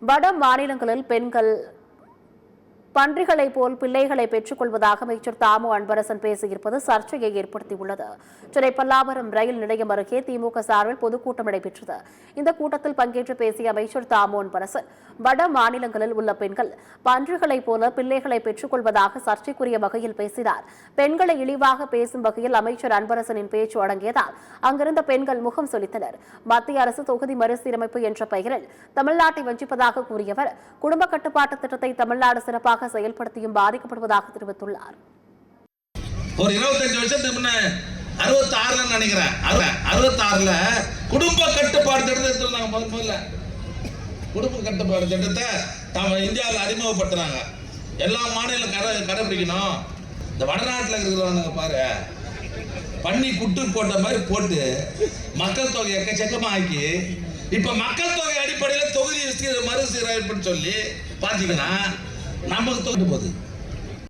வட மாநிலங்களில் பெண்கள் பன்றிகளைப் போல் பிள்ளைகளை பெற்றுக் கொள்வதாக அமைச்சர் தாமு அன்பரசன் பேசியிருப்பது சர்ச்சையை ஏற்படுத்தியுள்ளது. சென்னை பல்லாவரம் ரயில் நிலையம் அருகே திமுக சார்பில் பொதுக்கூட்டம் நடைபெற்றது. இந்த கூட்டத்தில் பங்கேற்று பேசிய அமைச்சர் தாமு அன்பரசன், வட மாநிலங்களில் உள்ள பெண்கள் பன்றிகளைப் போல பிள்ளைகளை பெற்றுக் கொள்வதாக சர்ச்சைக்குரிய வகையில் பேசினார். பெண்களை இழிவாக பேசும் வகையில் அமைச்சர் அன்பரசனின் பேச்சு அடங்கியதால் அங்கிருந்த பெண்கள் முகம் சுளித்தனர். மத்திய அரசு தொகுதி மறுசீரமைப்பு என்ற பெயரில் தமிழ்நாட்டை வஞ்சிப்பதாக கூறியவர், குடும்ப கட்டுப்பாட்டு திட்டத்தை தமிழ்நாடு சிறப்பாக செயல்படுத்தியும் பாதிக்கப்படுவதாக தெரிவித்துள்ளார். ஒரு 25 வருஷத்துக்கு முன்ன 66 நினைக்கிறேன், 66ல குடும்ப கட்டுப்பாடு திட்டத்தை முதல்ல குடும்ப கட்டுப்பாடு திட்டத்தை இந்தியாவில் அறிமுகப்படுத்துறாங்க. எல்லா மாநிலம் கடைபிடிக்கணும். இந்த வடநாட்டில் இருக்கிறவங்க பாரு, பண்ணி குட்டு போட்ட மாதிரி போட்டு மக்கள் தொகை எக்கச்சக்கமா ஆக்கி இப்ப மக்கள் தொகை அடிப்படையில் தொகுதி மறுசீரமைப்புன்னு சொல்லி பாத்தீங்கன்னா நமக்கு தோற்று போகுது.